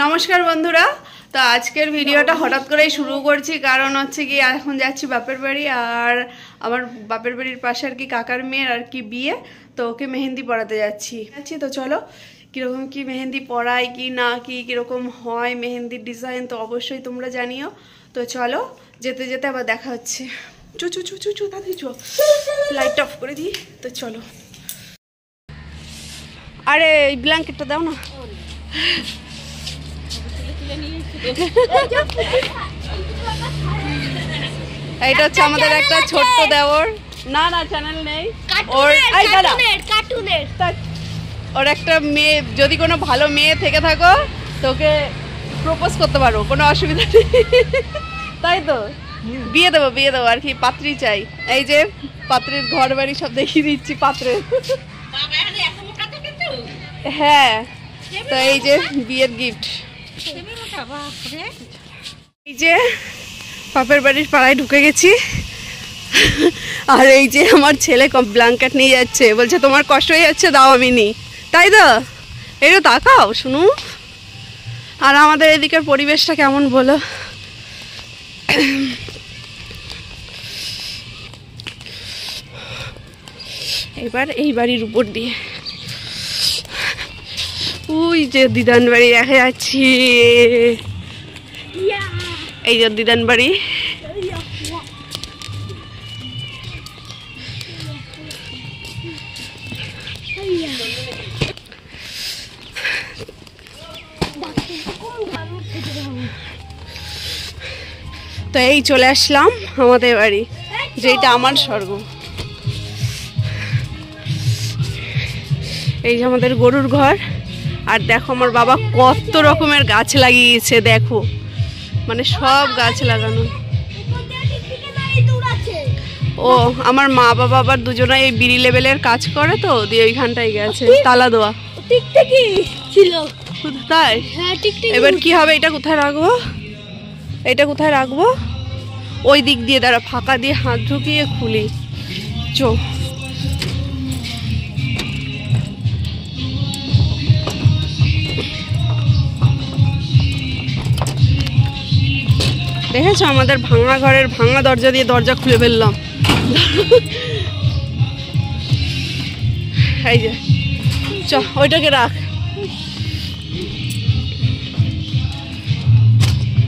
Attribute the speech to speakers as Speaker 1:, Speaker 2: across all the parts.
Speaker 1: নমস্কার বন্ধুরা, তো আজকের ভিডিওটা হঠাৎ করেই শুরু করছি, কারণ হচ্ছে কি এখন যাচ্ছি বাপের বাড়ি। আর আমার বাপের বাড়ির পাশে আর কি কাকার মেয়ের আর কি বিয়ে, তো ওকে মেহেন্দি পরাতে যাচ্ছি। তো চলো কীরকম কি মেহেন্দি পরায় কি না কি কীরকম হয় মেহেন্দির ডিজাইন, তো অবশ্যই তোমরা জানিও। তো চলো যেতে যেতে আবার দেখা হচ্ছে। চু চু চু চু চু তাড়াতাড়ি চো, লাইট অফ করে দিই। তো চলো, আরে এই ব্ল্যাঙ্কেটটা দাও না। এইটা হচ্ছে আমাদের একটা ছোট্ট দেওর, না না চ্যানেল নেই ওর, ওর একটা মেয়ে, যদি কোনো ভালো মেয়ে থেকে থাকো তোকে প্রপোজ করতে পারো, কোনো অসুবিধা নেই। তাই তো বিয়ে দেবো আর কি, পাত্রী চাই। এই যে পাত্রের ঘর বাড়ি সব দেখিয়ে দিচ্ছি পাত্রের। হ্যাঁ, তো এই যে বিয়ের গিফট। এই যে বাপের বাড়ির পাড়ায় ঢুকে গেছি, আর এই যে আমার ছেলে ব্ল্যাঙ্কেট নিয়ে যাচ্ছে, বলছে তোমার কষ্ট হয়ে যাচ্ছে, দাও আমি নিই। তাই তো এই তো তাকাও শুনু। আর আমাদের এদিকের পরিবেশটা কেমন বলো? এবার এই বাড়ির উপর দিয়ে ওই যে দিদান বাড়ি দেখা যাচ্ছে, এই যে দিদান বাড়ি। তো এই চলে আসলাম আমাদের বাড়ি, যেটা আমার স্বর্গ। এই যে আমাদের গরুর ঘর। আর দেখো আমার বাবা কত রকমের গাছ লাগিয়েছে, দেখো মানে সব গাছ লাগানো। ও আমার মা বাবা আবার দুজনে এই বিড়ি লেভেলের কাজ করে, তো দিয়ে ওইখানটাই গেছে তালা দেওয়া। তাই এবার কি হবে, এটা কোথায় রাখবো, এটা কোথায় রাখবো? ওই দিক দিয়ে দাঁড়া, ফাঁকা দিয়ে হাত ঢুকিয়ে খুলি। চো দেখেছো আমাদের ভাঙা ঘরের ভাঙা দরজা দিয়ে দরজা খুলে ফেললাম। এই যে চ, ওইটাকে রাখ।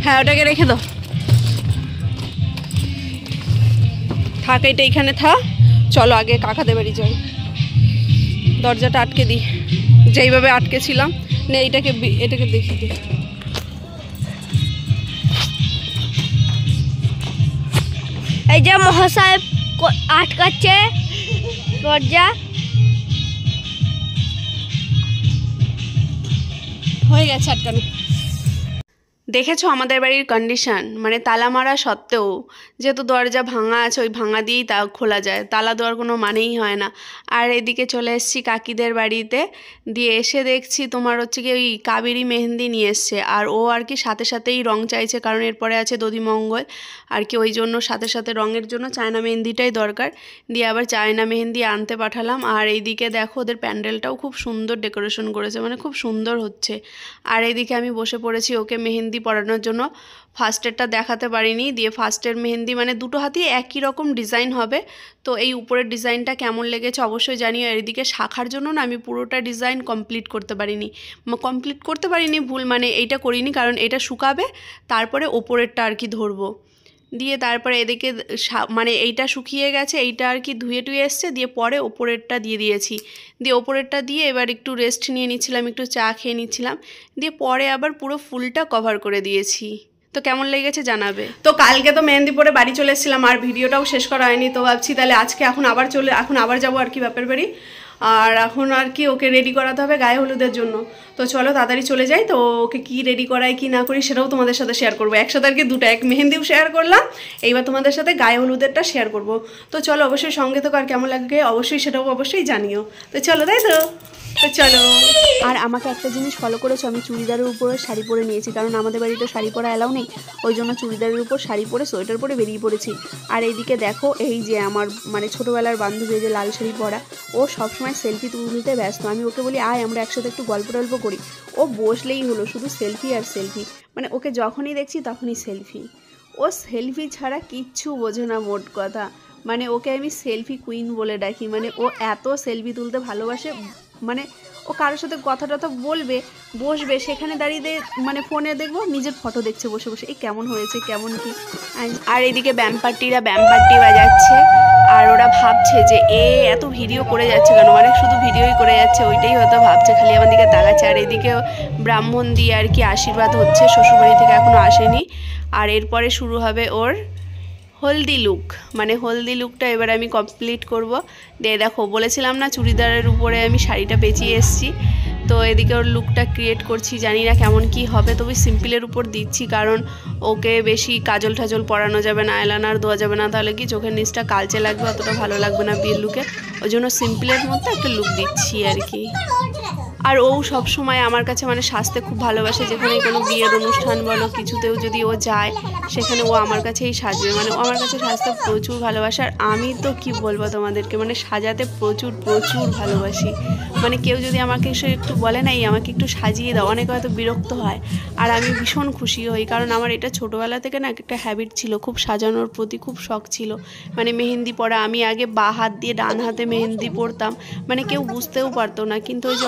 Speaker 1: হ্যাঁ ওটাকে রেখে দাও, থাক এটা এখানে থাক। চলো আগে কাকাদের বাড়ি যাই, দরজাটা আটকে দিই যেইভাবে আটকে ছিলাম। না এটাকে দেখি দিই।
Speaker 2: এই যে মহাশয় আটকাচ্ছে দরজা।
Speaker 1: হয়ে গেছে আটকানো। দেখেছো আমাদের বাড়ির কন্ডিশন, মানে তালা মারা সত্ত্বেও যেহেতু দরজা ভাঙা আছে, ওই ভাঙা দিয়েই তা খোলা যায়, তালা দেওয়ার কোনো মানেই হয় না। আর এদিকে চলে এসেছি কাকিদের বাড়িতে, দিয়ে এসে দেখছি তোমার হচ্ছে কি ওই কাবেরী মেহেন্দি নিয়ে এসছে। আর ও আর কি সাথে সাথেই রং চাইছে, কারণ এরপরে আছে দধিমঙ্গল আর কি, ওই জন্য সাথে সাথে রঙের জন্য চায়না মেহেন্দিটাই দরকার। দিয়ে আবার চায়না মেহেন্দি আনতে পাঠালাম। আর এইদিকে দেখো ওদের প্যান্ডেলটাও খুব সুন্দর ডেকোরেশন করেছে, মানে খুব সুন্দর হচ্ছে। আর এইদিকে আমি বসে পড়েছি ওকে মেহেন্দি পরানোর জন্য। ফার্স্টেরটা দেখাতে পারিনি, দিয়ে ফার্স্টের মেহেন্দি মানে দুটো হাতেই একই রকম ডিজাইন হবে। তো এই উপরের ডিজাইনটা কেমন লেগেছে অবশ্যই জানিও। এদিকে শাখার জন্য না আমি পুরোটা ডিজাইন কমপ্লিট করতে পারিনি, ভুল মানে এইটা করিনি, কারণ এটা শুকাবে তারপরে ওপরেরটা আর কি ধরবো। দিয়ে তারপরে এদিকে মানে এইটা শুকিয়ে গেছে, এইটা আর কি ধুয়ে টুয়ে এসছে, দিয়ে পরে ওপরেরটা দিয়ে দিয়েছি। দিয়ে ওপরেরটা দিয়ে এবার একটু রেস্ট নিয়ে নিচ্ছিলাম, একটু চা খেয়ে নিচ্ছিলাম, দিয়ে পরে আবার পুরো ফুলটা কভার করে দিয়েছি। তো কেমন লেগেছে জানাবে। তো কালকে তো মেহেন্দি পরে বাড়ি চলে এসেছিলাম, আর ভিডিওটাও শেষ করা হয়নি, তো ভাবছি তাহলে আজকে এখন আবার যাবো আর কি বাপের বাড়ি। আর এখন আর কি ওকে রেডি করাতে হবে গায়ে হলুদের জন্য। তো চলো তাড়াতাড়ি চলে যাই। তো ওকে কি রেডি করাই কি না করি সেটাও তোমাদের সাথে শেয়ার করবো একসাথে আর কি, এক মেহেন্দিও শেয়ার করলাম, এইবার তোমাদের সাথে গায়ে হলুদেরটা শেয়ার করব। তো চলো অবশ্যই সঙ্গে থাকো, আর কেমন লাগে অবশ্যই সেটাও অবশ্যই জানিও। তো চলো, তাই তো তো চলো। আর আমাকে একটা জিনিস ফলো করেছো, আমি চুড়িদারের উপরে শাড়ি পরে নিয়েছি, কারণ আমাদের বাড়িতে শাড়ি পরা অ্যালাউ নেই, ওই জন্য চুড়িদারের উপর শাড়ি পরে সোয়েটার পরে বেরিয়ে পড়েছি। আর এইদিকে দেখো, এই যে আমার মানে ছোটোবেলার বান্ধবী, যে লাল শাড়ি পরা, ও সবসময় সেলফি তুলতে ব্যস্ত। আমি ওকে বলি আয় আমরা একসাথে একটু গল্প টল্প করি, ও বসলেই হলো শুধু সেলফি আর সেলফি, মানে ওকে যখনই দেখছি তখনই সেলফি। ও সেলফি ছাড়া কিচ্ছু বোঝে না মোট কথা, মানে ওকে আমি সেলফি কুইন বলে ডাকি। মানে ও এত সেলফি তুলতে ভালোবাসে, মানে ও কারোর সাথে কথা টথা বলবে, বসবে, সেখানে দাঁড়িয়ে মানে ফোনে দেখবো নিজের ফটো দেখছে বসে বসে, এই কেমন হয়েছে কেমন কি। আর এদিকে ব্যাম্পার্টিরা ব্যাম্পার্টি বাজাচ্ছে, আর ওরা ভাবছে যে এ এত ভিডিও করে যাচ্ছে কেন, মানে শুধু ভিডিওই করে যাচ্ছে, ওইটাই হয়তো ভাবছে, খালি আমার দিকে তাকাচ্ছে। আর এদিকে ব্রাহ্মণ দিয়ে আর কি আশীর্বাদ হচ্ছে, শ্বশুরবাড়ি থেকে এখনও আসেনি। আর এরপরে শুরু হবে ওর হলদি লুক, মানে হলদি লুকটা এবার আমি কমপ্লিট করব। দিয়ে দেখো বলেছিলাম না চুড়িদারের উপরে আমি শাড়িটা পেঁচিয়ে এসেছি, তো এদিকে ওর লুকটা ক্রিয়েট করছি, জানি না কেমন কি হবে, তবে সিম্পলের উপর দিচ্ছি, কারণ ওকে বেশি কাজল টাজল পরানো যাবে না, আইলাইনার দেওয়া যাবে না, তাহলে কি চোখের নিচটা কালচে লাগবে, অতটা ভালো লাগবে না বিয়ের লুকে, ওই জন্য সিম্পলের মধ্যে একটা লুক দিচ্ছি আর কি। আর ও সব সময় আমার কাছে মানে সাজতে খুব ভালোবাসে, যেখানে কোনো বিয়ের অনুষ্ঠান বলো কিছুতেও যদি ও যায়, সেখানে ও আমার কাছেই সাজবে, মানে ও আমার কাছে সাজতে প্রচুর ভালোবাসে। আর আমি তো কি বলবো তোমাদেরকে, মানে সাজাতে প্রচুর প্রচুর ভালোবাসি, মানে কেউ যদি আমাকে এসে একটু বলে না আমাকে একটু সাজিয়ে দাও, অনেকে হয়তো বিরক্ত হয়, আর আমি ভীষণ খুশি হই, কারণ আমার এটা ছোটোবেলা থেকে না একটা হ্যাবিট ছিল, খুব সাজানোর প্রতি খুব শখ ছিল, মানে মেহেন্দি পরা। আমি আগে বাঁ হাত দিয়ে ডান হাতে মেহেন্দি পরতাম, মানে কেউ বুঝতেও পারতো না, কিন্তু ওই যে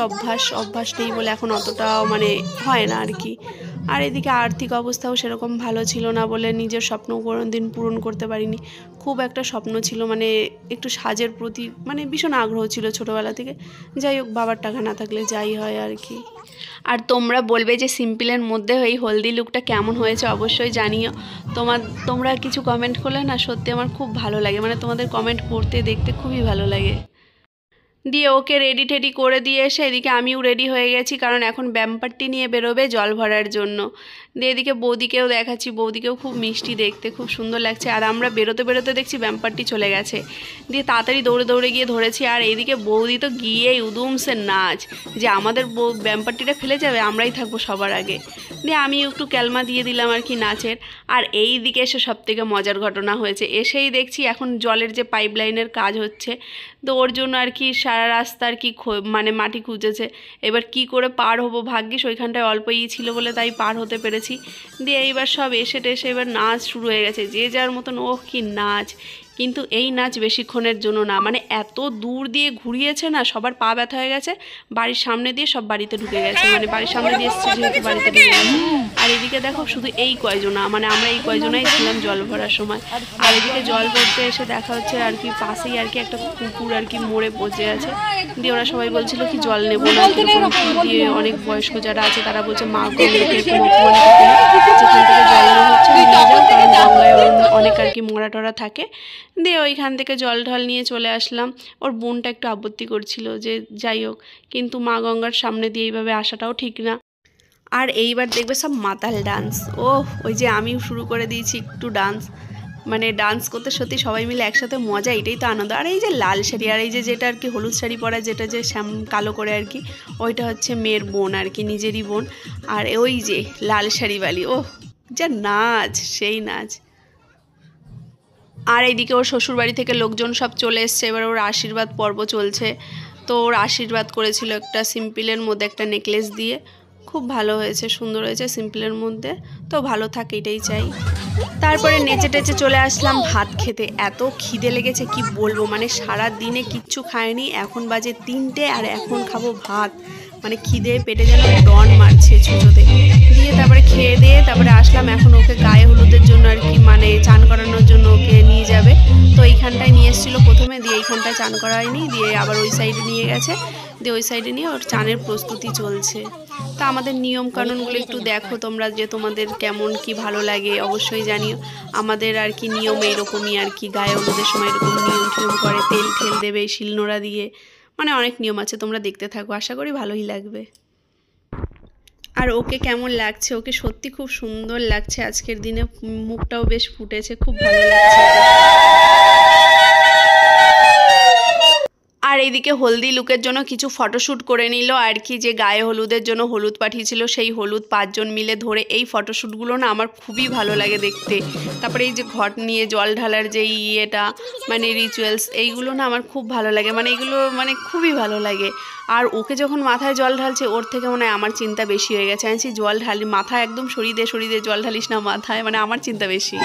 Speaker 1: অভ্যাস নেই বলে এখন অতটাও মানে হয় না আর কি। আর এদিকে আর্থিক অবস্থাও সেরকম ভালো ছিল না বলে নিজের স্বপ্ন কোনো দিন পূরণ করতে পারিনি। খুব একটা স্বপ্ন ছিল, মানে একটু সাজের প্রতি মানে ভীষণ আগ্রহ ছিল ছোটোবেলা থেকে, যাই হোক বাবার টাকা না থাকলে যাই হয় আর কি। আর তোমরা বলবে যে সিম্পলের মধ্যে এই হলদি লুকটা কেমন হয়েছে অবশ্যই জানিও। তোমরা কিছু কমেন্ট করলে না সত্যি আমার খুব ভালো লাগে, মানে তোমাদের কমেন্ট পড়তে দেখতে খুবই ভালো লাগে। দিয়ে ওকে রেডি টেডি করে দিয়ে এসে এদিকে আমিও রেডি হয়ে গেছি, কারণ এখন ব্যাম্পারটি নিয়ে বেরোবে জল ভরার জন্য। দিয়ে এদিকে বৌদিকেও দেখাচ্ছি, বৌদিকেও খুব মিষ্টি দেখতে, খুব সুন্দর লাগছে। আর আমরা বেরোতে বেরোতে দেখছি ব্যাম্পারটি চলে গেছে, দিয়ে তাড়াতাড়ি দৌড়ে দৌড়ে গিয়ে ধরেছি। আর এইদিকে বৌদি তো গিয়েই উদুমসে নাচ, যে আমাদের ব্যাম্পারটিটা ফেলে যাবে, আমরাই থাকবো সবার আগে। দিয়ে আমি একটু ক্যালমা দিয়ে দিলাম আর কি নাচের। আর এই দিকে এসে সবথেকে মজার ঘটনা হয়েছে, এসেই দেখছি এখন জলের যে পাইপ লাইনের কাজ হচ্ছে, তো ওর জন্য আর কি সারা রাস্তা আর কি মানে মাটি খুঁজেছে, এবার কি করে পার হবো, ভাগ্যিস ওইখানটায় অল্প ছিল বলে তাই পার হতে পেরেছি। দিয়ে এইবার সব এসে টেসে এবার নাচ শুরু হয়ে গেছে, যে যার মতন ওহ কি নাচ। কিন্তু এই নাচ বেশিক্ষণের জন্য না, মানে এত দূর দিয়ে ঘুরিয়েছে না, সবার পা ব্যথা হয়ে গেছে, বাড়ির সামনে দিয়ে সব বাড়িতে ঢুকে গেছে, মানে বাড়ির সামনে দিয়ে এসছে যেহেতু বাড়িতে ঢুকে গেছে। আর এদিকে দেখো শুধু এই কয়জনা, মানে আমরা এই কয়জনাই ছিলাম জল ভরার সময়। আর এদিকে জল ভরতে এসে দেখা হচ্ছে আর কি পাশেই আর কি একটা কুকুর আর কি মরে বসে আছে। দিয়ে ওরা সবাই বলছিল কি জল নেবো না, দিয়ে অনেক বয়স্ক যারা আছে তারা বলছে মা গঙ্গাকে এরকম অপমান করতে না, যেখান থেকে জল নেওয়া হচ্ছে নিয়ে যাও, কারণ গঙ্গায় অনেক আর কি মরা টরা থাকে। দিয়ে ওইখান থেকে জল ঢল নিয়ে চলে আসলাম। ওর বোনটা একটু আপত্তি করছিল যে যাই হোক, কিন্তু মা গঙ্গার সামনে দিয়ে এইভাবে আসাটাও ঠিক না। আর এইবার দেখবে সব মাতাল ডান্স, ওই যে আমিও শুরু করে দিয়েছি একটু ডান্স, মানে ডান্স করতে সত্যি সবাই মিলে একসাথে মজা, এটাই তো আনন্দ। আর এই যে লাল শাড়ি, আর এই যে যেটা আর কি হলুদ শাড়ি পরা, যেটা যে কালো করে আর কি, ওইটা হচ্ছে মেয়ের বোন আর কি, নিজেরই বোন। আর ওই যে লাল শাড়িওয়ালি, যা নাচ, সেই নাচ। আর এইদিকে ওর শ্বশুরবাড়ি থেকে লোকজন সব চলে এসছে, এবার ওর আশীর্বাদ পর্ব চলছে। তো ওর আশীর্বাদ করেছিল একটা সিম্পলের মধ্যে একটা নেকলেস দিয়ে, খুব ভালো হয়েছে, সুন্দর হয়েছে সিম্পলের মধ্যে, তো ভালো থাকে এটাই চাই। তারপরে নেচে টেচে চলে আসলাম ভাত খেতে, এত খিদে লেগেছে কি বলবো, মানে সারা দিনে কিচ্ছু খায়নি, এখন বাজে 3টে আর এখন খাবো ভাত, মানে খিদে পেটে যেন ডন মারছে ছুঁচোতে। দিয়ে তারপরে খেয়ে দিয়ে তারপরে আসলাম, এখন ওকে গায়ে হলুদের জন্য আর কি মানে চান করানোর জন্য ওকে নিয়ে যাবে। তো এইখানটায় নিয়ে এসেছিলো প্রথমে, দিয়ে এইখানটায় চান করায়নি, দিয়ে আবার ওই সাইডে নিয়ে গেছে, দিয়ে ওই সাইডে নিয়ে ওর চানের প্রস্তুতি চলছে। তা আমাদের নিয়ম কানুনগুলো একটু দেখো তোমরা, যে তোমাদের কেমন কি ভালো লাগে অবশ্যই জানিও। আমাদের আর কি নিয়ম এইরকমই আর কি, গায়ে হলুদের সময় এরকম নিয়ম টিয়ম করে, তেল ঠেল দেবে শিলনোড়া দিয়ে, মানে অনেক নিয়ম আছে, তোমরা দেখতে থাকো, আশা করি ভালোই লাগবে। আর ওকে কেমন লাগছে, ওকে সত্যি খুব সুন্দর লাগছে আজকের দিনে, মুখটাও বেশ ফুটেছে, খুব ভালো লাগছে। আর এইদিকে হলদি লুকের জন্য কিছু ফটোশ্যুট করে নিল আর কি, যে গায়ে হলুদের জন্য হলুদ পাঠিয়েছিল সেই হলুদ 5 জন মিলে ধরে। এই ফটোশ্যুটগুলো না আমার খুবই ভালো লাগে দেখতে। তারপরে এই যে ঘট নিয়ে জল ঢালার যে ইয়েটা মানে রিচুয়ালস, এইগুলো না আমার খুব ভালো লাগে, মানে এগুলো মানে খুবই ভালো লাগে। আর ওকে যখন মাথায় জল ঢালছে ওর থেকে মনে হয় আমার চিন্তা বেশি হয়ে গেছে। আমি জল ঢালি, মাথায় একদম সরিয়ে দিয়ে জল ঢালিস না মাথায়, মানে আমার চিন্তা বেশি।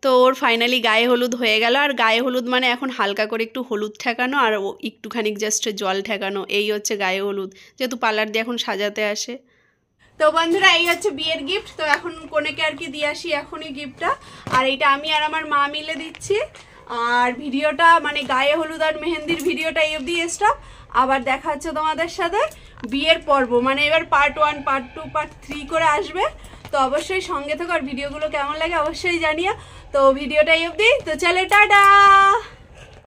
Speaker 1: তো ওর ফাইনালি গায়ে হলুদ হয়ে গেল। আর গায়ে হলুদ মানে এখন হালকা করে একটু হলুদ ঠেকানো আর একটুখানি জাস্ট জল ঠেকানো, এই হচ্ছে গায়ে হলুদ, যেহেতু পার্লার দিয়ে এখন সাজাতে আসে। তো বন্ধুরা এই হচ্ছে বিয়ের গিফট। তো এখন কনেকে আর কি দিয়ে আসি এখনই গিফটটা। আর এইটা আমি আর আমার মা মিলে দিচ্ছি। আর ভিডিওটা মানে গায়ে হলুদ আর মেহেন্দির ভিডিওটা এই অবধি স্টপ। আবার দেখা হচ্ছে তোমাদের সাথে বিয়ের পর্ব, মানে এবার পার্ট 1 পার্ট 2 পার্ট 3 করে আসবে। তো অবশ্যই সঙ্গে থাকো, আর ভিডিওগুলো কেমন লাগে অবশ্যই জানিও। তো ভিডিওটা এই অবধি, তো চলে টাটা।